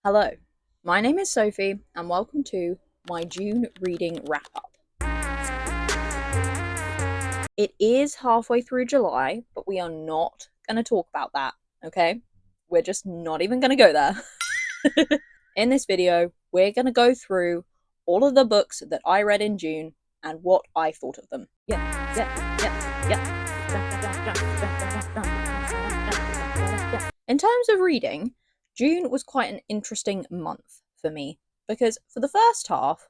Hello, my name is Sophie, and welcome to my June reading wrap up. It is halfway through July, but we are not going to talk about that, okay? We're just not even going to go there. In this video, we're going to go through all of the books that I read in June and what I thought of them. In terms of reading, June was quite an interesting month for me because for the first half,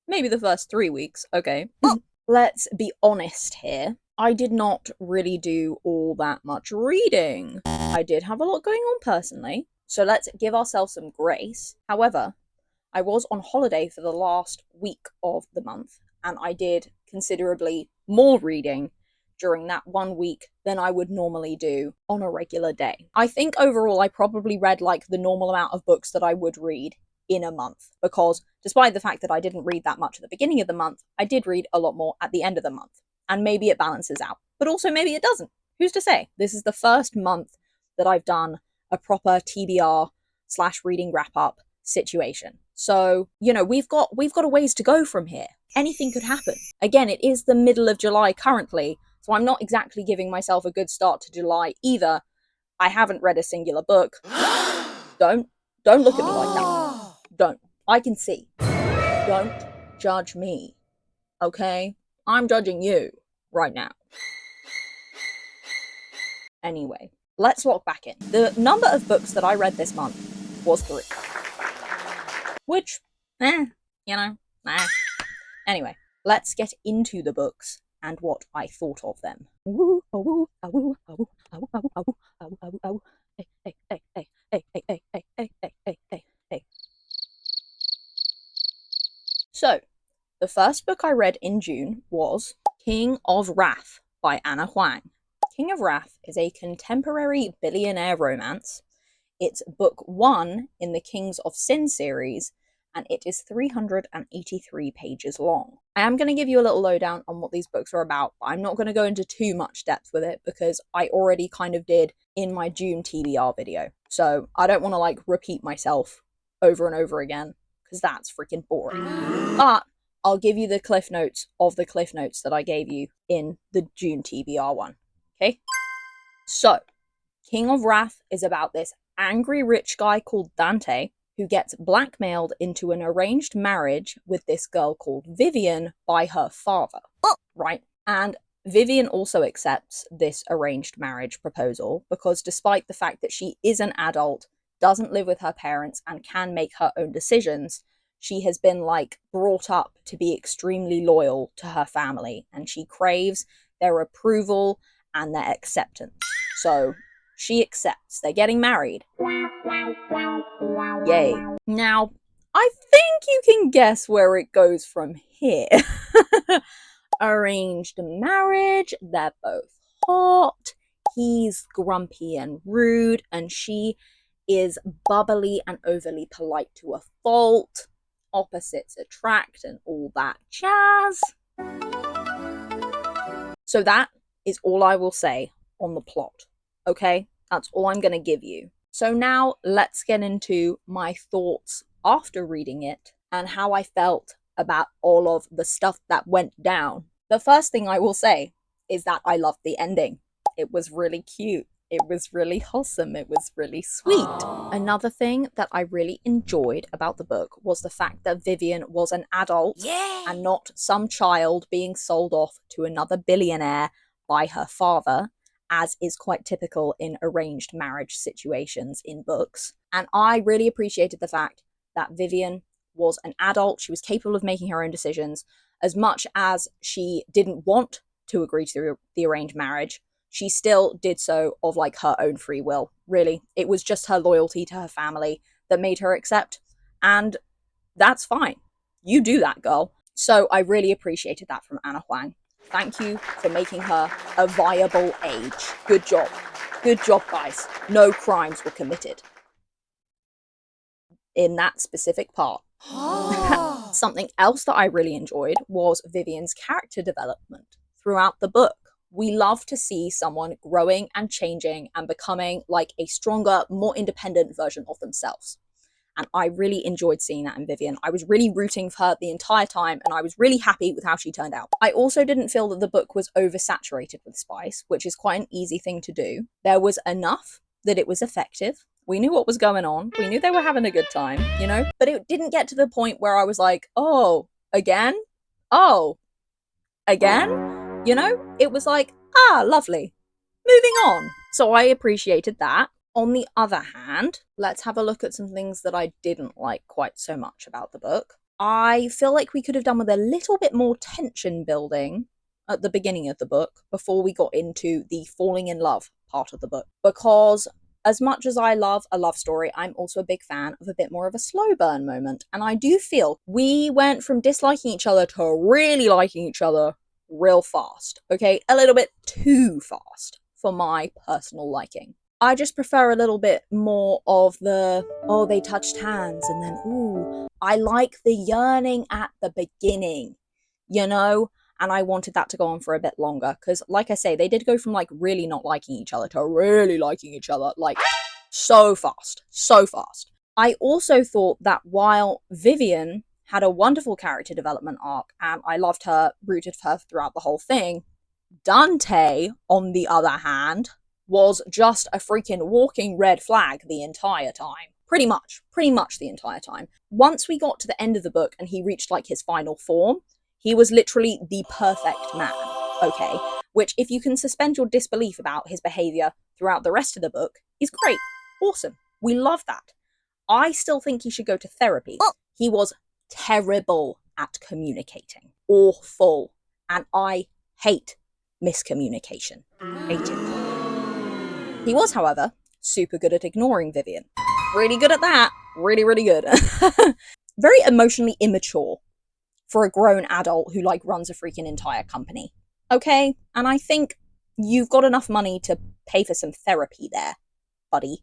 maybe the first 3 weeks, okay, let's be honest here, I did not really do all that much reading. I did have a lot going on personally, so let's give ourselves some grace. However, I was on holiday for the last week of the month, and I did considerably more reading during that 1 week than I would normally do on a regular day. I think overall I probably read like the normal amount of books that I would read in a month, because despite the fact that I didn't read that much at the beginning of the month, I did read a lot more at the end of the month. And maybe it balances out, but also maybe it doesn't. Who's to say? This is the first month that I've done a proper TBR/reading wrap up situation. So, you know, we've got a ways to go from here. Anything could happen. Again, it is the middle of July currently, so I'm not exactly giving myself a good start to July either. I haven't read a singular book. Don't look at me like that. Don't. I can see. Don't judge me. Okay? I'm judging you right now. Anyway, let's log back in. The number of books that I read this month was 3. Which, Anyway, let's get into the books and what I thought of them. So, the first book I read in June was King of Wrath by Ana Huang. King of Wrath is a contemporary billionaire romance. It's book 1 in the Kings of Sin series, and it is 383 pages long. I am going to give you a little lowdown on what these books are about, but I'm not going to go into too much depth with it because I already kind of did in my June TBR video. So I don't want to like repeat myself over and over again because that's freaking boring. But I'll give you the cliff notes of the cliff notes that I gave you in the June TBR one. Okay? So, King of Wrath is about this angry rich guy called Dante who gets blackmailed into an arranged marriage with this girl called Vivian by her father. Right? And Vivian also accepts this arranged marriage proposal because despite the fact that she is an adult, doesn't live with her parents, and can make her own decisions, she has been like brought up to be extremely loyal to her family, and she craves their approval and their acceptance. So she accepts. They're getting married. Yay. Now, I think you can guess where it goes from here. Arranged marriage, they're both hot, he's grumpy and rude, and she is bubbly and overly polite to a fault. Opposites attract and all that jazz. So that is all I will say on the plot, okay? That's all I'm going to give you. So now let's get into my thoughts after reading it and how I felt about all of the stuff that went down. The first thing I will say is that I loved the ending. It was really cute. It was really wholesome. It was really sweet. Another thing that I really enjoyed about the book was the fact that Vivian was an adult and not some child being sold off to another billionaire by her father, as is quite typical in arranged marriage situations in books. And I really appreciated the fact that Vivian was an adult. She was capable of making her own decisions. As much as she didn't want to agree to the arranged marriage, she still did so of like her own free will. Really, it was just her loyalty to her family that made her accept, and that's fine. You do that, girl. So I really appreciated that from Ana Huang. Thank you for making her a viable age. Good job. Good job, guys. No crimes were committed in that specific part. Something else that I really enjoyed was Vivian's character development throughout the book. We love to see someone growing and changing and becoming like a stronger, more independent version of themselves. And I really enjoyed seeing that in Vivian. I was really rooting for her the entire time, and I was really happy with how she turned out. I also didn't feel that the book was oversaturated with spice, which is quite an easy thing to do. There was enough that it was effective. We knew what was going on. We knew they were having a good time, you know? But it didn't get to the point where I was like, oh, again? Oh, again? You know? It was like, ah, lovely. Moving on. So I appreciated that. On the other hand, let's have a look at some things that I didn't like quite so much about the book. I feel like we could have done with a little bit more tension building at the beginning of the book before we got into the falling in love part of the book. Because as much as I love a love story, I'm also a big fan of a bit more of a slow burn moment. And I do feel we went from disliking each other to really liking each other real fast. Okay, a little bit too fast for my personal liking. I just prefer a little bit more of the, oh, they touched hands and then, ooh. I like the yearning at the beginning, you know? And I wanted that to go on for a bit longer. Because, like I say, they did go from, like, really not liking each other to really liking each other. Like, so fast. So fast. I also thought that while Vivian had a wonderful character development arc, and I loved her, rooted for her throughout the whole thing, Dante, on the other hand, was just a freaking walking red flag the entire time. Pretty much the entire time. Once we got to the end of the book and he reached like his final form, he was literally the perfect man, okay? Which, if you can suspend your disbelief about his behavior throughout the rest of the book, is great. Awesome. We love that. I still think he should go to therapy. He was terrible at communicating. Awful. And I hate miscommunication. Hate it. He was, however, super good at ignoring Vivian. Really good at that. Really, really good. Very emotionally immature for a grown adult who, like, runs a freaking entire company. Okay? And I think you've got enough money to pay for some therapy there, buddy.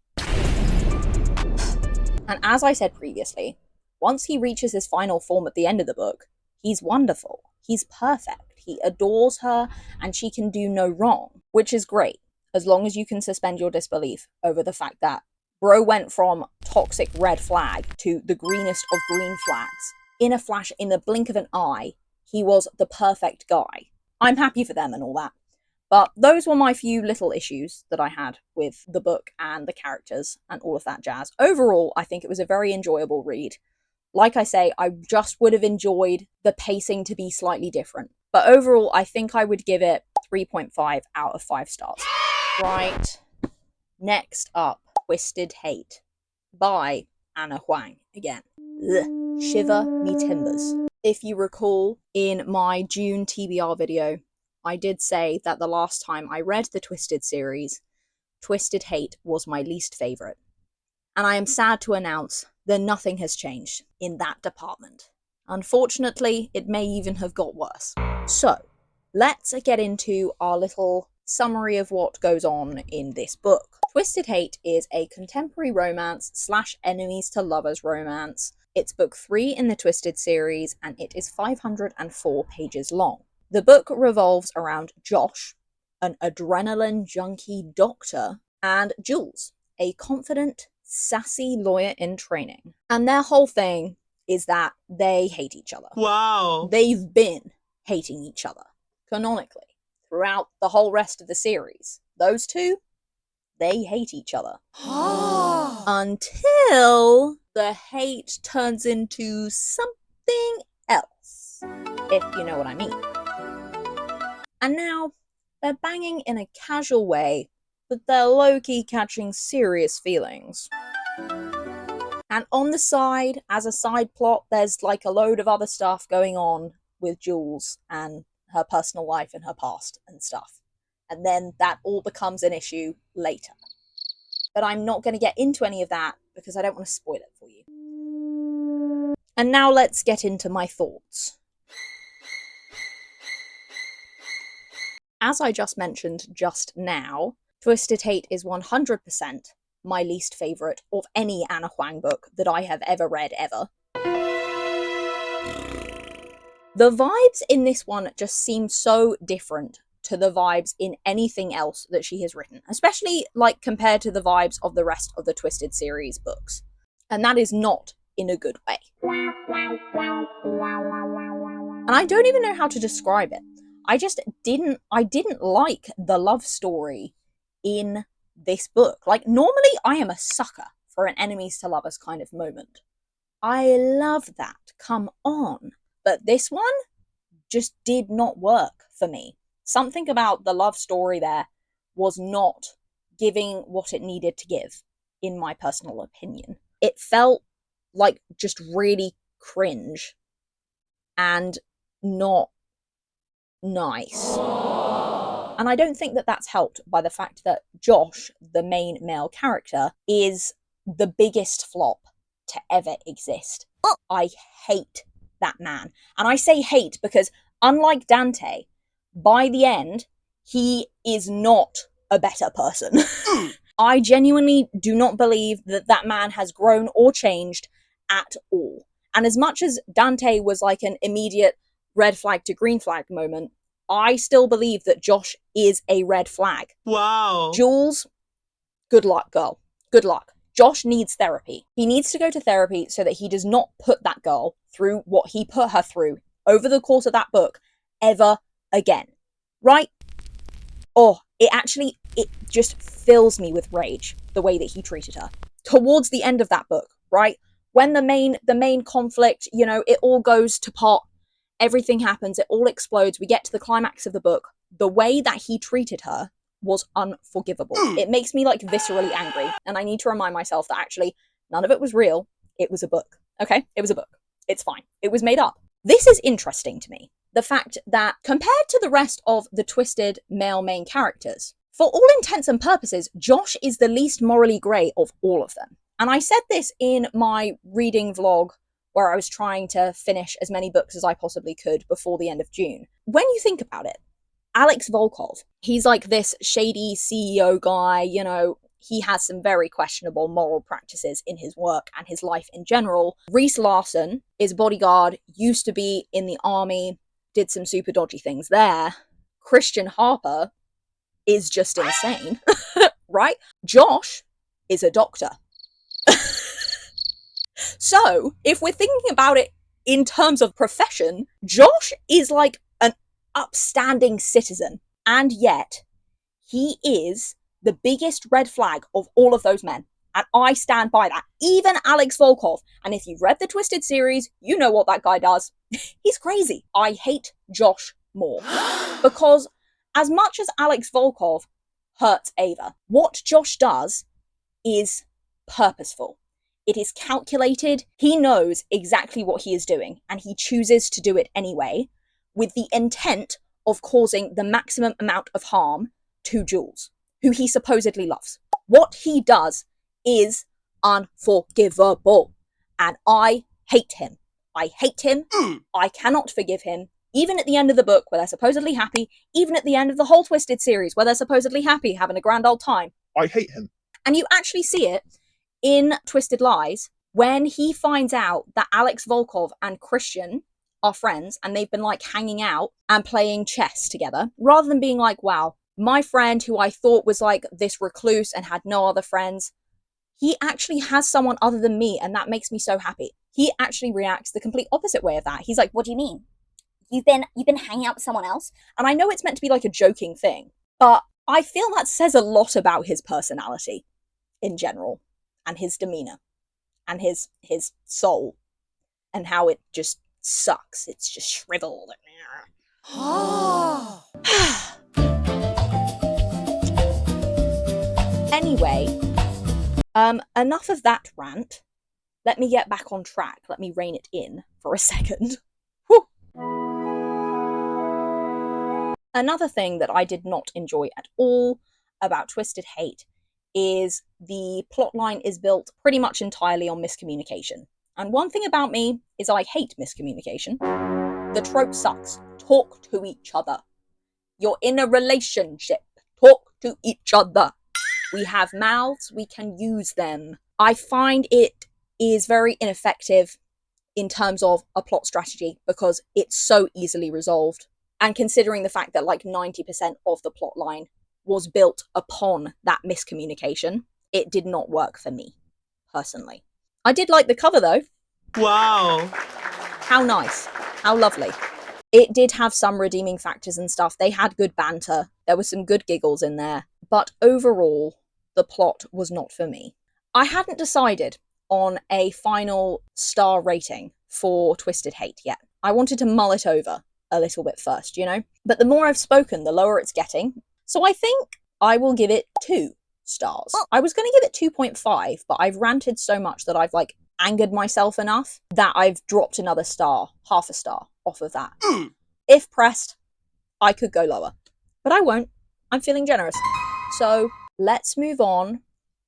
And as I said previously, once he reaches his final form at the end of the book, he's wonderful. He's perfect. He adores her, and she can do no wrong, which is great. As long as you can suspend your disbelief over the fact that bro went from toxic red flag to the greenest of green flags. In a flash, in the blink of an eye, he was the perfect guy. I'm happy for them and all that. But those were my few little issues that I had with the book and the characters and all of that jazz. Overall, I think it was a very enjoyable read. Like I say, I just would have enjoyed the pacing to be slightly different. But overall, I think I would give it 3.5 out of 5 stars. Right. Next up, Twisted Hate by Ana Huang again. Ugh. Shiver me timbers. If you recall, in my June TBR video, I did say that the last time I read the Twisted series, Twisted Hate was my least favourite. And I am sad to announce that nothing has changed in that department. Unfortunately, it may even have got worse. So, let's get into our little summary of what goes on in this book. Twisted Hate is a contemporary romance / enemies to lovers romance. It's book 3 in the Twisted series, and it is 504 pages long. The book revolves around Josh, an adrenaline junkie doctor, and Jules, a confident, sassy lawyer in training. And their whole thing is that they hate each other. Wow. They've been hating each other, canonically, throughout the whole rest of the series. Those two, they hate each other. Until the hate turns into something else, if you know what I mean. And now, they're banging in a casual way, but they're low-key catching serious feelings. And on the side, as a side plot, there's like a load of other stuff going on with Jules and her personal life and her past and stuff. And then that all becomes an issue later. But I'm not going to get into any of that because I don't want to spoil it for you. And now let's get into my thoughts. As I just mentioned just now, Twisted Hate is 100% my least favourite of any Ana Huang book that I have ever read ever. The vibes in this one just seem so different to the vibes in anything else that she has written, especially like compared to the vibes of the rest of the Twisted series books. And that is not in a good way. And I don't even know how to describe it. I didn't like the love story in this book. Like, normally I am a sucker for an enemies to lovers kind of moment. I love that. Come on. But this one just did not work for me. Something about the love story there was not giving what it needed to give, in my personal opinion. It felt like just really cringe and not nice. And I don't think that that's helped by the fact that Josh, the main male character, is the biggest flop to ever exist. I hate that man. And I say hate because, unlike Dante, by the end, he is not a better person. I genuinely do not believe that that man has grown or changed at all. And as much as Dante was like an immediate red flag to green flag moment, I still believe that Josh is a red flag. Wow. Jules, good luck, girl. Good luck. Josh needs therapy. He needs to go to therapy so that he does not put that girl through what he put her through over the course of that book ever again. Right? Oh, it just fills me with rage, the way that he treated her. Towards the end of that book, right? When the main conflict, you know, it all goes to pot, everything happens, it all explodes, we get to the climax of the book. The way that he treated her was unforgivable. It makes me like viscerally angry, and I need to remind myself that actually none of it was real. It was a book. Okay? It was a book. It's fine. It was made up. This is interesting to me. The fact that compared to the rest of the twisted male main characters, for all intents and purposes, Josh is the least morally grey of all of them. And I said this in my reading vlog where I was trying to finish as many books as I possibly could before the end of June. When you think about it, Alex Volkov, he's like this shady CEO guy, you know, he has some very questionable moral practices in his work and his life in general. Reese Larson is a bodyguard, used to be in the army, did some super dodgy things there. Christian Harper is just insane, right? Josh is a doctor. So, if we're thinking about it in terms of profession, Josh is like an upstanding citizen, and yet he is the biggest red flag of all of those men. And I stand by that. Even Alex Volkov. And if you've read the Twisted series, you know what that guy does. He's crazy. I hate Josh more. Because as much as Alex Volkov hurts Ava, what Josh does is purposeful. It is calculated. He knows exactly what he is doing, and he chooses to do it anyway, with the intent of causing the maximum amount of harm to Jules, who he supposedly loves. What he does is unforgivable, and I hate him. I hate him. I cannot forgive him. Even at the end of the book, where they're supposedly happy, even at the end of the whole Twisted series, where they're supposedly happy, having a grand old time. I hate him. And you actually see it in Twisted Lies when he finds out that Alex Volkov and Christian are friends and they've been like hanging out and playing chess together, rather than being like, wow, my friend who I thought was like this recluse and had no other friends, he actually has someone other than me, and that makes me so happy. He actually reacts the complete opposite way of that. He's like, what do you mean? You've been hanging out with someone else? And I know it's meant to be like a joking thing, but I feel that says a lot about his personality in general, and his demeanor, and his soul, and how it just sucks. It's just shriveled. Anyway, enough of that rant. Let me get back on track. Let me rein it in for a second. Whew. Another thing that I did not enjoy at all about Twisted Hate is the plotline is built pretty much entirely on miscommunication. And one thing about me is I hate miscommunication. The trope sucks. Talk to each other. You're in a relationship. Talk to each other. We have mouths, we can use them. I find it is very ineffective in terms of a plot strategy because it's so easily resolved. And considering the fact that like 90% of the plot line was built upon that miscommunication, it did not work for me, personally. I did like the cover though. Wow. How nice. How lovely. It did have some redeeming factors and stuff. They had good banter. There were some good giggles in there. But overall, the plot was not for me. I hadn't decided on a final star rating for Twisted Hate yet. I wanted to mull it over a little bit first, you know? But the more I've spoken, the lower it's getting. So I think I will give it 2 stars. I was going to give it 2.5, but I've ranted so much that I've like angered myself enough that I've dropped another star, half a star off of that. If pressed, I could go lower, but I won't. I'm feeling generous. So let's move on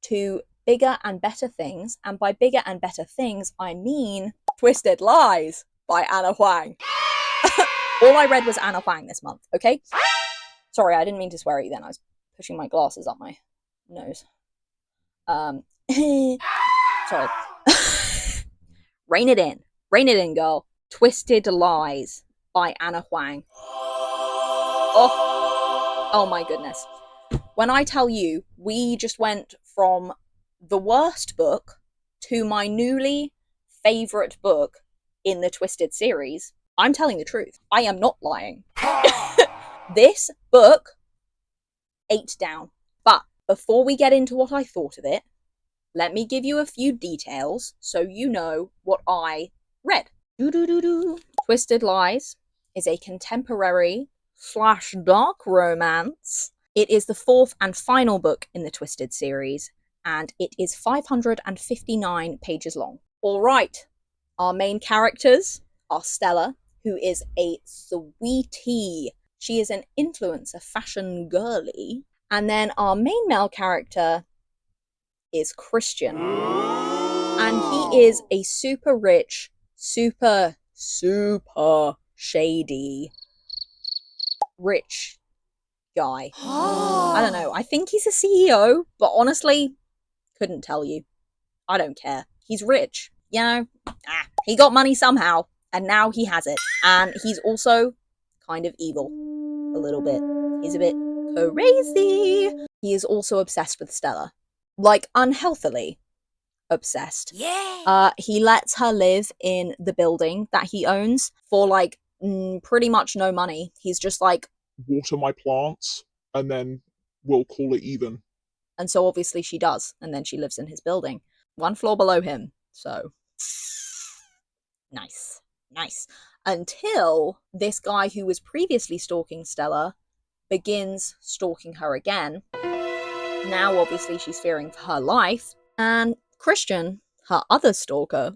to bigger and better things. And by bigger and better things, I mean Twisted Lies by Ana Huang. All I read was Ana Huang this month, okay? Sorry, I didn't mean to swear at you then. I was pushing my glasses up my nose. Sorry. Rein it in. Rein it in, girl. Twisted Lies by Ana Huang. Oh my goodness. When I tell you, we just went from the worst book to my newly favourite book in the Twisted series, I'm telling the truth. I am not lying. This book, 8 down. But before we get into what I thought of it, let me give you a few details so you know what I read. Twisted Lies is a contemporary / dark romance. It is the 4th and final book in the Twisted series, and it is 559 pages long. All right, our main characters are Stella, who is a sweetie. She is an influencer fashion girly. And then our main male character is Christian. And he is a super rich, super shady, rich guy. I don't know. I think he's a CEO, but honestly, couldn't tell you. I don't care. He's rich. You know, he got money somehow, and now he has it. And he's also kind of evil. A little bit. He's a bit crazy. He is also obsessed with Stella. Like, unhealthily obsessed. Yeah. He lets her live in the building that he owns for, like, pretty much no money. He's just like, water my plants, and then we'll call it even. And so obviously she does, and then she lives in his building. 1 floor below him, so nice. Until this guy who was previously stalking Stella begins stalking her again. Now obviously she's fearing for her life, and Christian, her other stalker,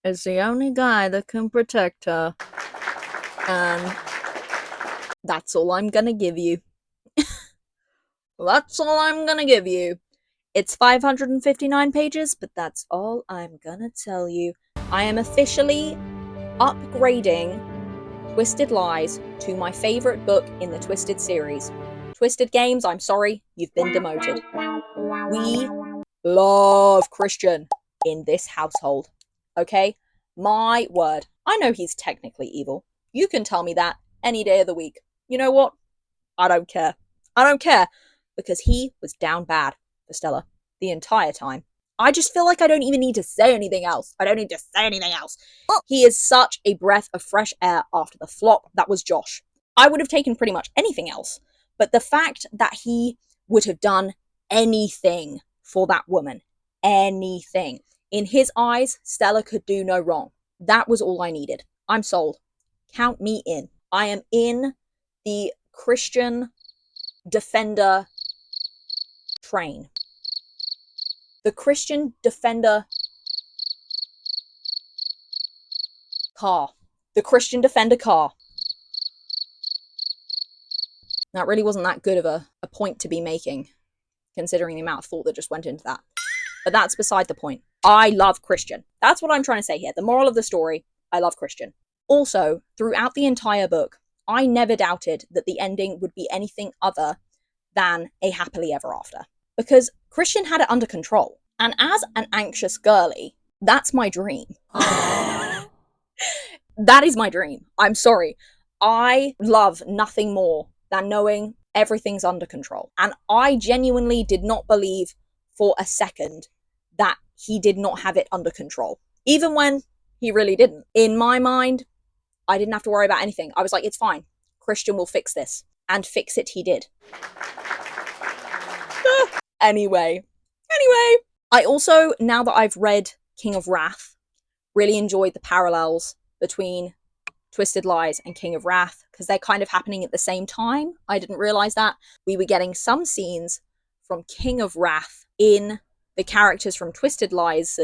is the only guy that can protect her. And that's all I'm gonna give you. That's all I'm gonna give you. It's 559 pages, but that's all I'm gonna tell you. I am officially upgrading Twisted Lies to my favourite book in the Twisted series. Twisted Games, I'm sorry, you've been demoted. We love Christian in this household, okay? My word. I know he's technically evil. You can tell me that any day of the week. You know what? I don't care. I don't care, because he was down bad for Stella the entire time. I just feel like I don't even need to say anything else. He is such a breath of fresh air after the flop that was Josh. I would have taken pretty much anything else, but the fact that he would have done anything for that woman, anything. In his eyes, Stella could do no wrong. That was all I needed. I'm sold. Count me in. I am in the Christian Defender train. The Christian Defender car. The Christian Defender car. That really wasn't that good of a point to be making, considering the amount of thought that just went into that. But that's beside the point. I love Christian. That's what I'm trying to say here. The moral of the story, I love Christian. Also, throughout the entire book, I never doubted that the ending would be anything other than a happily ever after. Because Christian had it under control. And as an anxious girly, that's my dream. That is my dream. I'm sorry. I love nothing more than knowing everything's under control. And I genuinely did not believe for a second that he did not have it under control, even when he really didn't. In my mind, I didn't have to worry about anything. I was like, it's fine. Christian will fix this. And fix it he did. Anyway, I also, now that I've read King of Wrath, really enjoyed the parallels between Twisted Lies and King of Wrath, because they're kind of happening at the same time. I didn't realize that. We were getting some scenes from King of Wrath in the characters from Twisted Lies'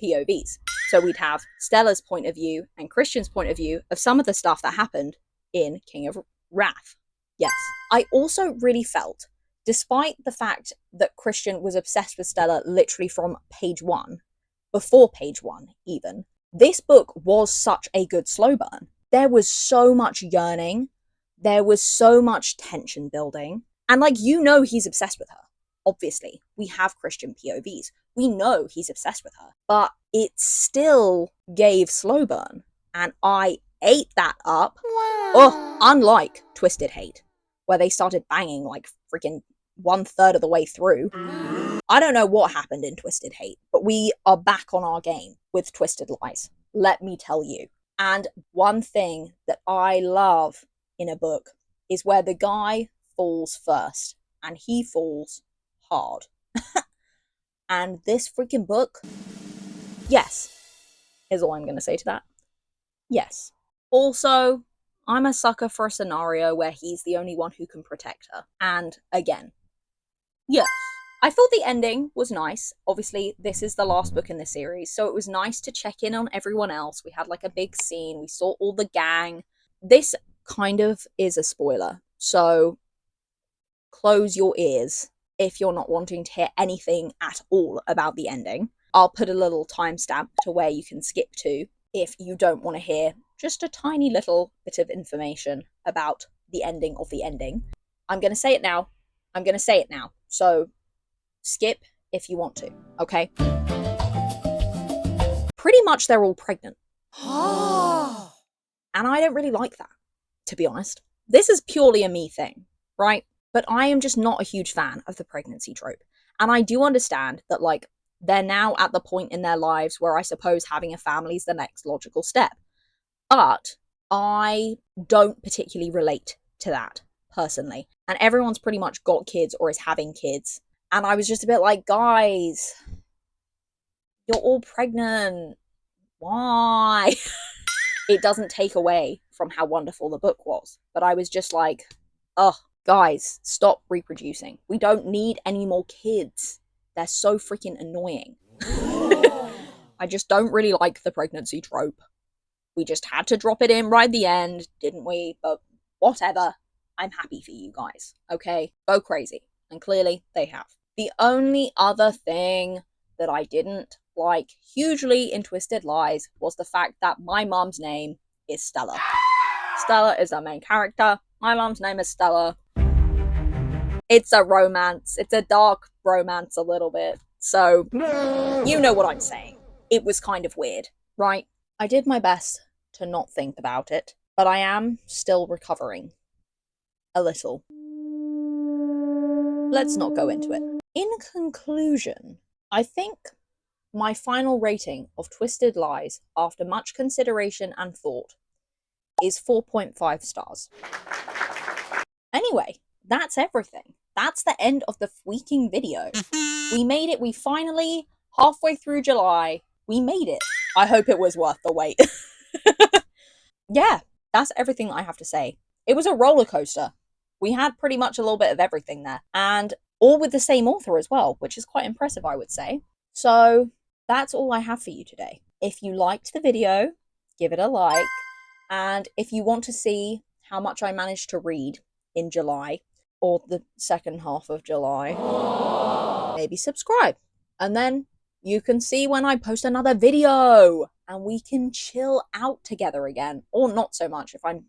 POVs. So we'd have Stella's point of view and Christian's point of view of some of the stuff that happened in King of Wrath. Yes. I also really felt, despite the fact that Christian was obsessed with Stella literally from page 1, before page 1 even, this book was such a good slow burn. There was so much yearning. There was so much tension building. And like, you know, he's obsessed with her. Obviously, we have Christian POVs. We know he's obsessed with her. But it still gave slow burn. And I ate that up. Wow. Oh, unlike Twisted Hate, where they started banging like freaking 1/3 of the way through. I don't know what happened in Twisted Hate, but we are back on our game with Twisted Lies. Let me tell you. And one thing that I love in a book is where the guy falls first, and he falls hard. And this freaking book, yes, is all I'm going to say to that. Yes. Also, I'm a sucker for a scenario where he's the only one who can protect her. And again, yes. I thought the ending was nice. Obviously, this is the last book in the series, so it was nice to check in on everyone else. We had like a big scene. We saw all the gang. This kind of is a spoiler, so close your ears if you're not wanting to hear anything at all about the ending. I'll put a little timestamp to where you can skip to if you don't want to hear just a tiny little bit of information about the ending of the ending. I'm going to say it now. So skip if you want to, okay? Pretty much they're all pregnant. And I don't really like that, to be honest. This is purely a me thing, right? But I am just not a huge fan of the pregnancy trope. And I do understand that, like, they're now at the point in their lives where I suppose having a family is the next logical step. But I don't particularly relate to that, personally. And everyone's pretty much got kids or is having kids. And I was just a bit like, guys, you're all pregnant. Why? It doesn't take away from how wonderful the book was. But I was just like, ugh, guys, stop reproducing. We don't need any more kids. They're so freaking annoying. I just don't really like the pregnancy trope. We just had to drop it in right at the end, didn't we? But whatever. I'm happy for you guys, okay? Go crazy. And clearly, they have. The only other thing that I didn't like hugely in Twisted Lies was the fact that my mom's name is Stella. Stella is our main character. My mom's name is Stella. It's a romance. It's a dark romance a little bit. So, you know what I'm saying. It was kind of weird, right? I did my best to not think about it, but I am still recovering. A little. Let's not go into it. In conclusion, I think my final rating of Twisted Lies, after much consideration and thought, is 4.5 stars. Anyway, that's everything. That's the end of the freaking video. We made it. We finally, halfway through July, we made it. I hope it was worth the wait. Yeah, that's everything I have to say. It was a roller coaster. We had pretty much a little bit of everything there. And all with the same author as well, which is quite impressive, I would say. So that's all I have for you today. If you liked the video, give it a like. And if you want to see how much I managed to read in July, or the second half of July, maybe subscribe. And then you can see when I post another video. And we can chill out together again. Or not so much if I'm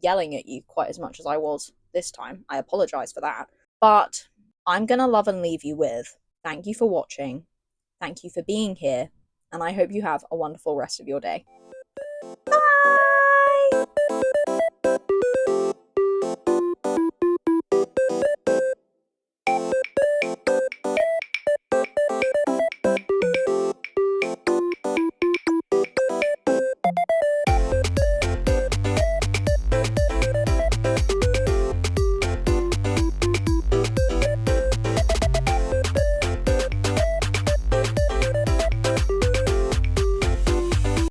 yelling at you quite as much as I was this time. I apologize for that. But I'm going to love and leave you with, thank you for watching. Thank you for being here. And I hope you have a wonderful rest of your day. Bye!